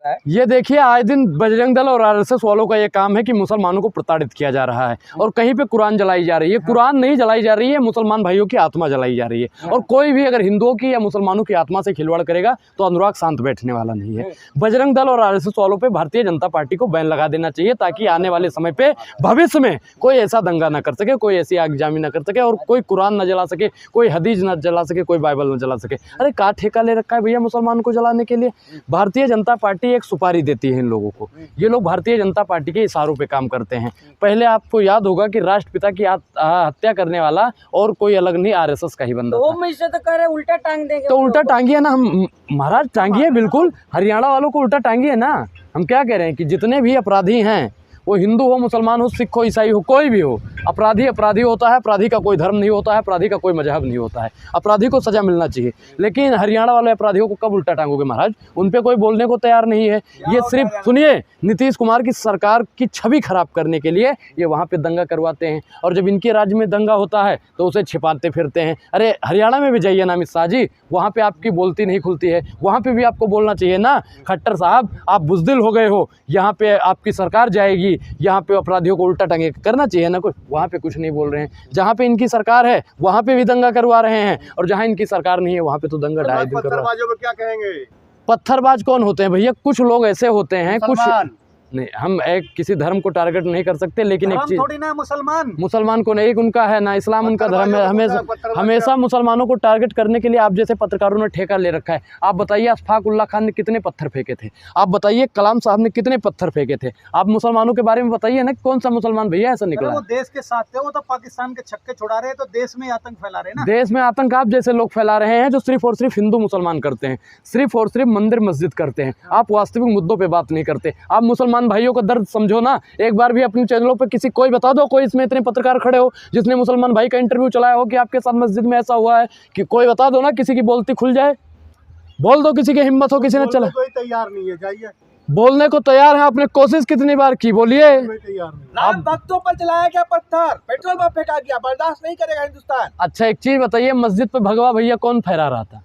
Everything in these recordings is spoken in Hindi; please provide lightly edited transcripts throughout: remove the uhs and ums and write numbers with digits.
ये देखिए आए दिन बजरंग दल और आरएसएस वालों का ये काम है कि मुसलमानों को प्रताड़ित किया जा रहा है और कहीं पे कुरान जलाई जा रही है। कुरान नहीं जलाई जा रही है, मुसलमान भाइयों की आत्मा जलाई जा रही है। और कोई भी अगर हिंदुओं की या मुसलमानों की आत्मा से खिलवाड़ करेगा तो अनुराग शांत बैठने वाला नहीं है। बजरंग दल और आरएसएस वालों पे भारतीय जनता पार्टी को बैन लगा देना चाहिए ताकि आने वाले समय पे भविष्य में कोई ऐसा दंगा ना कर सके, कोई ऐसी आगजनी ना कर सके और कोई कुरान न जला सके, कोई हदीस न जला सके, कोई बाइबल न जला सके। अरे का ठेका ले रखा है भैया मुसलमानों को जलाने के लिए। भारतीय जनता पार्टी एक सुपारी देती है इन लोगों को। ये लोग भारतीय जनता पार्टी के इशारों पे काम करते हैं। पहले आपको याद होगा कि राष्ट्रपिता की हत्या करने वाला और कोई अलग नहीं, आरएसएस का ही बंदा तो मैं इससे तो कह रहे उल्टा टांग देंगे। तो उल्टा टांगिए ना, हम महाराज टांगिए, बिल्कुल हरियाणा वालों को उल्टा टांगिए ना। हम क्या कह रहे हैं कि जितने भी अपराधी हैं, वो हिंदू हो, मुसलमान हो, सिख हो, ईसाई हो, कोई भी हो, अपराधी अपराधी होता है। अपराधी का कोई धर्म नहीं होता है, अपराधी का कोई मजहब नहीं होता है। अपराधी को सजा मिलना चाहिए। लेकिन हरियाणा वाले अपराधियों को कब उल्टा टांगोगे महाराज? उन पे कोई बोलने को तैयार नहीं है। ये सिर्फ सुनिए, नीतीश कुमार की सरकार की छवि खराब करने के लिए ये वहाँ पे दंगा करवाते हैं और जब इनके राज्य में दंगा होता है तो उसे छिपाते फिरते हैं। अरे हरियाणा में भी जाइए ना अमित शाह जी, वहाँ पे आपकी बोलती नहीं खुलती है। वहाँ पे भी आपको बोलना चाहिए ना, खट्टर साहब आप बुज़दिल हो गए हो, यहाँ पे आपकी सरकार जाएगी, यहाँ पे अपराधियों को उल्टा टांगे करना चाहिए ना कुछ। वहाँ पे कुछ नहीं बोल रहे हैं। जहाँ पे इनकी सरकार है वहाँ पे भी दंगा करवा रहे हैं और जहाँ इनकी सरकार नहीं है वहाँ पे तो दंगा ढाई दिन करवा। पत्थरबाजों को क्या कहेंगे? पत्थरबाज कौन होते हैं भैया? कुछ लोग ऐसे होते हैं, कुछ नहीं, हम एक किसी धर्म को टारगेट नहीं कर सकते, लेकिन एक चीज थोड़ी ना मुसलमान को नहीं, एक उनका है ना, इस्लाम उनका धर्म है। हमेशा मुसलमानों को टारगेट करने के लिए आप जैसे पत्रकारों ने ठेका ले रखा है। आप बताइए अशफाक उल्लाह खान ने कितने पत्थर फेंके थे? आप बताइए कलाम साहब ने कितने पत्थर फेंके थे? आप मुसलमानों के बारे में बताइए ना, कौन सा मुसलमान भैया ऐसा निकला? वो देश के साथ थे, वो तो पाकिस्तान के छक्के छुड़ा रहे हैं, तो देश में आतंक फैला रहे हैं ना। देश में आतंक आप जैसे लोग फैला रहे हैं जो सिर्फ और सिर्फ हिंदू मुसलमान करते हैं, सिर्फ और सिर्फ मंदिर मस्जिद करते हैं। आप वास्तविक मुद्दों पे बात नहीं करते। आप मुसलमान भाइयों का दर्द समझो ना। एक बार भी अपने चैनलों पे किसी कोई बता दो, कोई इसमें इतने पत्रकार खड़े हो जिसने मुसलमान भाई का इंटरव्यू चलाया हो कि आपके साथ मस्जिद में ऐसा हुआ है, कि कोई बता दो ना, किसी की बोलती खुल जाए, बोल दो, किसी की हिम्मत हो, किसी ने चला। कोई तैयार नहीं है, जाइए बोलने को तैयार है। आपने कोशिश कितनी बार की, बोलिए। आप भक्तों पर चलाया गया पत्थर, पेट्रोल पंप फेंका गया, बर्दाश्त नहीं करेगा हिंदुस्तान। अच्छा एक चीज बताइए, मस्जिद पे भगवा भैया कौन फहरा रहा था?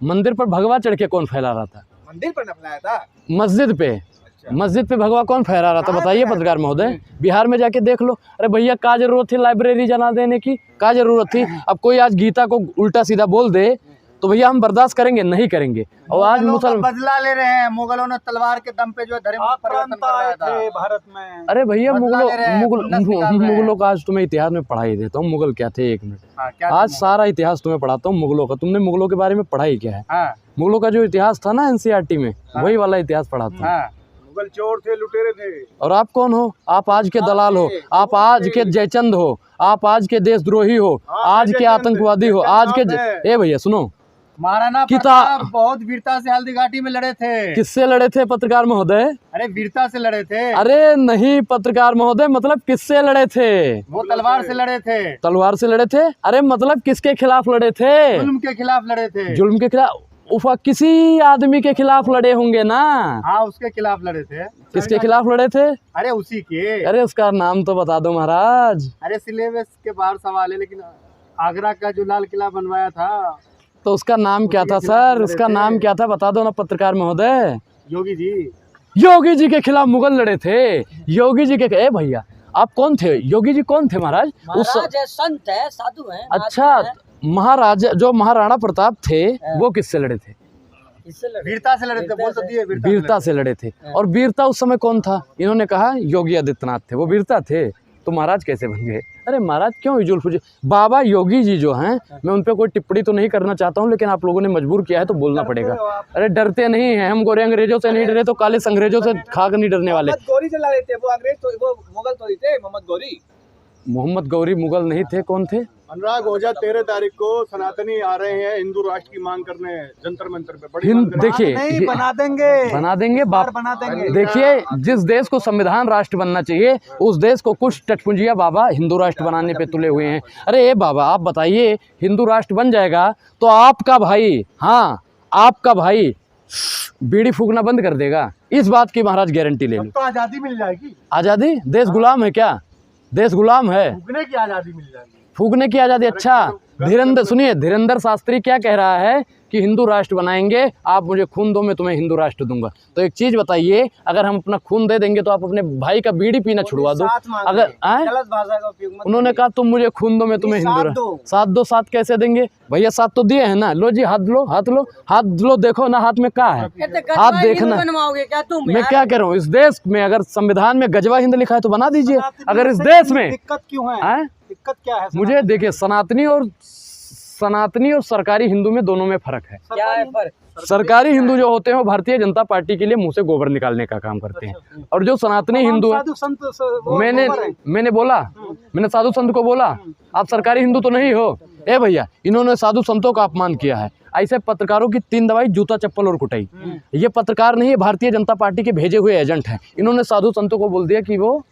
मंदिर पर भगवा चढ़ के कौन फहरा रहा था? मंदिर पर न फैलाया था, मस्जिद पे। मस्जिद पे भगवा कौन फहरा रहा था बताइए पत्रकार महोदय? बिहार में जाके देख लो। अरे भैया का जरूरत थी लाइब्रेरी जला देने की? का जरूरत थी? अब कोई आज गीता को उल्टा सीधा बोल दे तो भैया हम बर्दाश्त करेंगे? नहीं करेंगे। और आज मुसलमान बदला ले रहे हैं। मुगलों ने तलवार के दम पे जो धर्म परिवर्तन करवाया था भारत में। अरे भैया मुगलों का आज तुम्हें इतिहास में पढ़ाई देता हूँ। मुगल क्या थे, एक मिनट, आज सारा इतिहास तुम्हें पढ़ाता हूँ मुगलों का। तुमने मुगलों के बारे में पढ़ाई क्या है? मुगलों का जो इतिहास था ना एनसीईआरटी में, वही वाला इतिहास पढ़ाता हूँ। मुगल चोर थे, लुटेरे थे। और आप कौन हो? आप आज के दलाल हो, आप आज के जयचंद हो, आप आज के देशद्रोही हो, आज के आतंकवादी हो, आज के ए भैया सुनो, महाराणा प्रताप बहुत वीरता से हल्दी घाटी में लड़े थे। किससे लड़े थे पत्रकार महोदय? अरे वीरता से लड़े थे। अरे नहीं पत्रकार महोदय, मतलब किससे लड़े थे? वो तलवार से लड़े थे। तलवार से लड़े थे? अरे मतलब किसके खिलाफ लड़े थे? जुल्म के खिलाफ लड़े थे। जुल्म के खिलाफ? उफा किसी आदमी के खिलाफ लड़े होंगे ना? हाँ उसके खिलाफ लड़े थे। किसके खिलाफ लड़े थे? अरे उसी के। अरे उसका नाम तो बता दो महाराज। अरे सिलेबस के बाहर सवाल है, लेकिन आगरा का जो लाल किला बनवाया था तो उसका नाम क्या था सर? उसका नाम क्या था बता दो ना पत्रकार महोदय। योगी जी। योगी जी के खिलाफ मुगल लड़े थे। योगी जी के ए भैया आप कौन थे? योगी जी कौन थे महाराज? महाराज है, संत है, साधु है। अच्छा महाराज जो महाराणा प्रताप थे वो किससे लड़े थे? वीरता से लड़े थे। बोल तो दिए वीरता से लड़े थे। और वीरता उस समय कौन था? इन्होंने कहा योगी आदित्यनाथ थे। वो वीरता थे तो महाराज कैसे बन गए? अरे महाराज क्यों इजुल फुजुल? बाबा योगी जी जो हैं, मैं उन पर कोई टिप्पणी तो नहीं करना चाहता हूं, लेकिन आप लोगों ने मजबूर किया है तो बोलना पड़ेगा। अरे डरते नहीं हैं हम, गोरे अंग्रेजों से नहीं डरे तो काले अंग्रेजों से खाक नहीं डरने वाले। गौरी चला रहे थे वो अंग्रेज, तो वो मुगल तो थे। मोहम्मद गौरी मुगल नहीं थे। कौन थे? अनुराग ओझा 13 तारीख को सनातनी आ रहे हैं हिंदू राष्ट्र की मांग करने जंतर मंतर पे। देखिए बना देंगे बाप बना देंगे। देखिए जिस देश को संविधान राष्ट्र बनना चाहिए उस देश को कुछ टचपुंजिया बाबा हिंदू राष्ट्र बनाने पे तुले हुए हैं। अरे बाबा आप बताइए, हिंदू राष्ट्र बन जाएगा तो आपका भाई, हाँ आपका भाई बीड़ी फूकना बंद कर देगा। इस बात की महाराज गारंटी ले लो। तो आजादी मिल जाएगी। आजादी? देश गुलाम है क्या? देश गुलाम है? फूकने की आजादी मिल जाएगी। फूकने की आजादी? अच्छा धीरेन्द्र सुनिए, धीरेन्द्र शास्त्री क्या कह रहा है कि हिंदू राष्ट्र बनाएंगे, आप मुझे खून दो मैं तुम्हें हिंदू राष्ट्र दूंगा। तो एक चीज़ बताइए, अगर हम अपना खून दे देंगे तो आप अपने भाई का बीड़ी पीना छुड़वा दो। अगर गलत भाषा का उपयोग मत उन्होंने कहा तुम मुझे खून दो मैं तुम्हें हिंदू राष्ट्र, साथ दो, साथ कैसे देंगे भैया? साथ तो दिए हैं ना, लो जी हाथ लो, हाथ लो, हाथ लो, देखो ना हाथ में क्या है, हाथ देखना। बनवाओगे क्या तुम? मैं क्या कह रहा हूँ, इस देश में अगर संविधान में गजवा हिंद लिखा है तो बना दीजिए। अगर इस देश में दिक्कत क्यों है? दिक्कत क्या है? मुझे देखिए, सनातनी और सरकारी हिंदू में दोनों में फर्क है। क्या है फर्क? सरकारी हिंदू जो होते हैं वो भारतीय जनता पार्टी के लिए मुंह से गोबर निकालने का काम करते हैं, और जो सनातनी हिंदू है, मैंने बोला, मैंने साधु संत को बोला आप सरकारी हिंदू तो नहीं हो। ए भैया, इन्होंने साधु संतों का अपमान किया है, ऐसे पत्रकारों की 3 दवाई, जूता चप्पल और कुटाई। ये पत्रकार नहीं है, भारतीय जनता पार्टी के भेजे हुए एजेंट हैं। इन्होंने साधु संतों को बोल दिया कि वो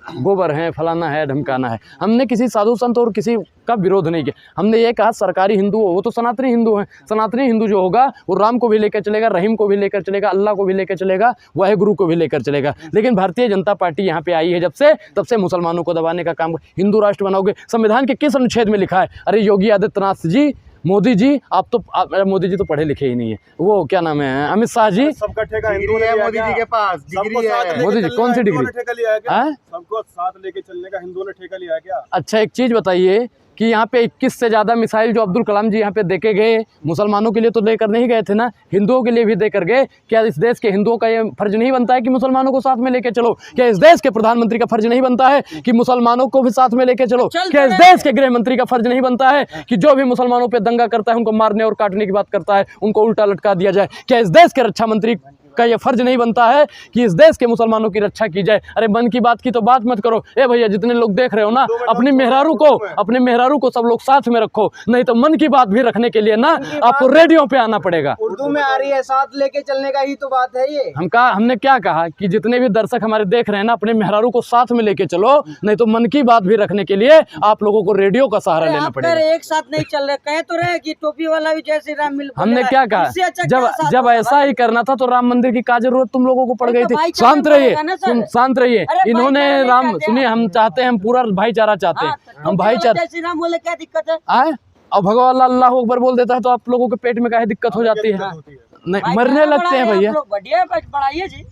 गोबर है, फलाना है, धमकाना है। हमने किसी साधु संत और किसी का विरोध नहीं किया, हमने ये कहा सरकारी हिंदू हो, वो तो सनातनी हिंदू हैं। सनातनी हिंदू जो होगा वो राम को भी लेकर चलेगा, रहीम को भी लेकर चलेगा, अल्लाह को भी लेकर चलेगा, वाहेगुरु को भी लेकर चलेगा। लेकिन भारतीय जनता पार्टी यहाँ पे आई है जब से, तब से मुसलमानों को दबाने का काम। हिंदू राष्ट्र बनाओगे, संविधान के किस अनुच्छेद में लिखा है? अरे योगी आदित्यनाथ जी, मोदी जी, मोदी जी तो पढ़े लिखे ही नहीं है, वो क्या नाम है, अमित शाह जी, सबका ठेका हिंदू ने मोदी जी के पास डिग्री है। मोदी जी कौन सी डिग्री? ठेका लिया है क्या? सबको साथ लेके चलने का हिंदू ने ठेका लिया है क्या? अच्छा, एक चीज़ बताइए कि यहाँ पे 21 से ज़्यादा मिसाइल जो अब्दुल कलाम जी यहाँ पे देके गए, मुसलमानों के लिए तो लेकर नहीं गए थे ना, हिंदुओं के लिए भी देकर गए। क्या इस देश के हिंदुओं का ये फर्ज नहीं बनता है कि मुसलमानों को साथ में लेके चलो? क्या इस देश के प्रधानमंत्री का फर्ज नहीं बनता है कि मुसलमानों को भी साथ में लेके चलो? क्या इस देश के गृह मंत्री का फर्ज नहीं बनता है कि जो भी मुसलमानों पर दंगा करता है, उनको मारने और काटने की बात करता है, उनको उल्टा लटका दिया जाए? क्या इस देश के रक्षा मंत्री का ये फर्ज नहीं बनता है कि इस देश के मुसलमानों की रक्षा की जाए? अरे मन की बात की तो बात मत करो। ए भैया, जितने लोग देख रहे हो ना, अपने मेहरारू को सब लोग साथ में रखो, नहीं तो मन की बात भी रखने के लिए ना आपको रेडियो पे आना पड़ेगा। उर्दू में आ रही है, साथ लेके चलने का ही तो बात है ये। हमने क्या कहा कि जितने भी दर्शक हमारे देख रहे हैं ना, अपने मेहरारू को साथ में लेके चलो, नहीं तो मन की बात भी रखने के लिए आप लोगों को रेडियो का सहारा लेना पड़ेगा। एक साथ नहीं चल रहे, कहे तो रहे कि टोपी वाला भी जय श्री राम मिल। हमने क्या कहा, जब ऐसा ही करना था तो राम मंदिर की क्या जरूरत तुम लोगों को पड़ गई थी? शांत रहिए, शांत रहिए। इन्होंने राम, सुनिए, हम चाहते हैं, हम पूरा भाईचारा चाहते हैं, हम भाईचारा। श्री राम बोले क्या दिक्कत है? और भगवान अल्लाह अकबर बोल देता है तो आप लोगों के पेट में काहे दिक्कत हो जाती है? नहीं, मरने लगते हैं भैया। बढ़ाइए जी,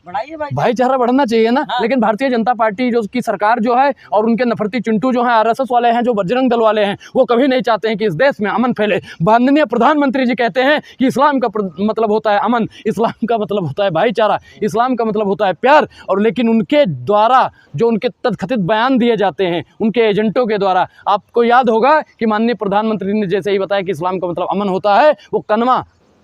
बढ़ाइए भाईचारा बढ़ना चाहिए ना। लेकिन भारतीय जनता पार्टी जो की सरकार जो है और उनके नफरती चिंटू जो है, आरएसएस वाले हैं, जो बजरंग दल वाले हैं, वो कभी नहीं चाहते हैं कि इस देश में अमन फैले। माननीय प्रधानमंत्री जी कहते हैं कि इस्लाम का मतलब होता है अमन, इस्लाम का मतलब होता है भाईचारा, इस्लाम का मतलब होता है प्यार। और लेकिन उनके द्वारा जो उनके तथकथित बयान दिए जाते हैं उनके एजेंटों के द्वारा, आपको याद होगा कि माननीय प्रधानमंत्री ने जैसे ही बताया कि इस्लाम का मतलब अमन होता है, वो कलमा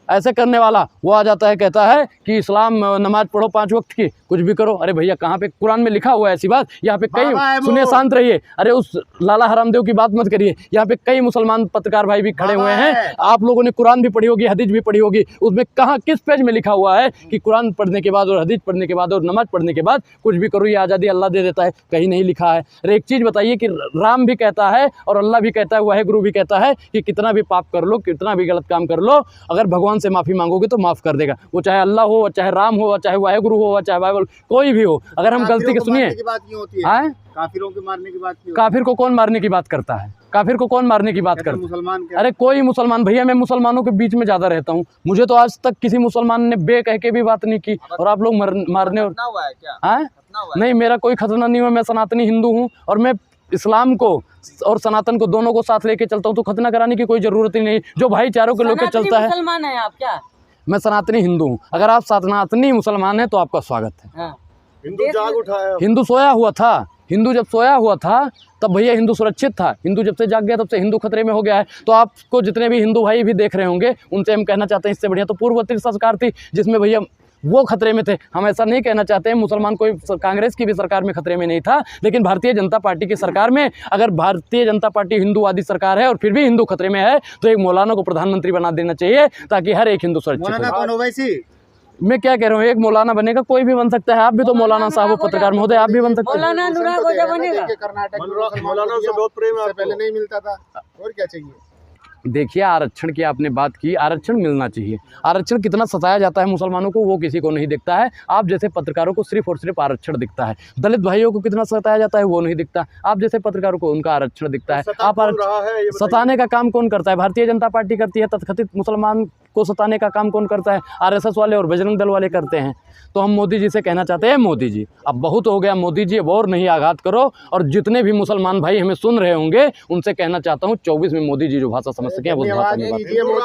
ऐसे करने वाला वो आ जाता है, कहता है कि इस्लाम नमाज पढ़ो 5 वक्त की, कुछ भी करो। अरे भैया, कहाँ पे कुरान में लिखा हुआ है ऐसी बात? यहाँ पे कई, सुनिए, शांत रहिए। अरे उस लाला हरामदेव की बात मत करिए। यहाँ पे कई मुसलमान पत्रकार भाई भी खड़े हुए हैं, आप लोगों ने कुरान भी पढ़ी होगी, हदीस भी पढ़ी होगी, उसमें कहाँ किस पेज में लिखा हुआ है कि कुरान पढ़ने के बाद और हदीस पढ़ने के बाद और नमाज पढ़ने के बाद कुछ भी करो, ये आज़ादी अल्लाह दे देता है? कहीं नहीं लिखा है। अरे एक चीज़ बताइए कि राम भी कहता है और अल्लाह भी कहता है, वाहेगुरु भी कहता है कि कितना भी पाप कर लो, कितना भी गलत काम कर लो, अगर भगवान से माफ़ी मांगोगे तो माफ़ कर देगा। वो चाहे अल्लाह हो, चाहे राम हो, चाहे वाहेगुरु हो, चाहे बाइबल, कोई भी हो। अगर हम गलती के, सुनिए, काफिरों के मारने की बात, काफिर को कौन मारने की बात करता है? काफिर को कौन मारने की बात करता है? मुसलमान। अरे कोई मुसलमान, भैया मैं मुसलमानों के बीच में ज़्यादा रहता हूँ, मुझे तो आज तक किसी मुसलमान ने बे कह के भी बात नहीं की, और आप लोग मारने और नहीं, मेरा कोई खतना नहीं हुआ। मैं सनातनी हिंदू हूँ और मैं इस्लाम को और सनातन को दोनों को साथ लेके चलता हूँ, तो खतना कराने की कोई ज़रूरत ही नहीं। जो भाईचारों को लेकर चलता है। मुसलमान है आप क्या? मैं सनातनी हिंदू हूँ। अगर आप सनातनी मुसलमान हैं तो आपका स्वागत है। हिंदू जाग उठा है। हिंदू सोया हुआ था, हिंदू जब सोया हुआ था तब भैया हिंदू सुरक्षित था। हिंदू जब से जाग गया तब से हिंदू खतरे में हो गया है। तो आपको जितने भी हिंदू भाई भी देख रहे होंगे, उनसे हम कहना चाहते हैं, इससे बढ़िया तो पूर्ववर्ती सरकार थी जिसमें भैया वो खतरे में थे। हम ऐसा नहीं कहना चाहते हैं, मुसलमान कोई कांग्रेस की भी सरकार में खतरे में नहीं था, लेकिन भारतीय जनता पार्टी की सरकार में, अगर भारतीय जनता पार्टी हिंदूवादी सरकार है और फिर भी हिंदू खतरे में है, तो एक मौलाना को प्रधानमंत्री बना देना चाहिए ताकि हर एक हिंदू सुरक्षित हो। मैं क्या कह रहा हूँ, एक मौलाना बनेगा, कोई भी बन सकता है। आप भी तो मौलाना साहब हो, पत्रकार महोदय, आप भी बन सकते हैं। मौलाना अनुराग बनेगा। मौलाना से बहुत प्रेम है, पहले नहीं मिलता था, और क्या चाहिए? देखिए, आरक्षण की आपने बात की, आरक्षण मिलना चाहिए। आरक्षण कितना सताया जाता है मुसलमानों को वो किसी को नहीं दिखता है। आप जैसे पत्रकारों को सिर्फ और सिर्फ आरक्षण दिखता है। दलित भाइयों को कितना सताया जाता है वो नहीं दिखता। आप जैसे पत्रकारों को उनका आरक्षण दिखता है। सता आप कौन रहा है ये बताइए। सताने का काम कौन करता है? भारतीय जनता पार्टी करती है। तथाकथित मुसलमान को सताने का काम कौन करता है? आरएसएस वाले और बजरंग दल वाले करते हैं। तो हम मोदी जी से कहना चाहते हैं, मोदी जी अब बहुत हो गया, मोदी जी अब और नहीं आघात करो। और जितने भी मुसलमान भाई हमें सुन रहे होंगे उनसे कहना चाहता हूँ 24 में मोदी जी जो भाषा समझ सके वो भाषा में बात करें।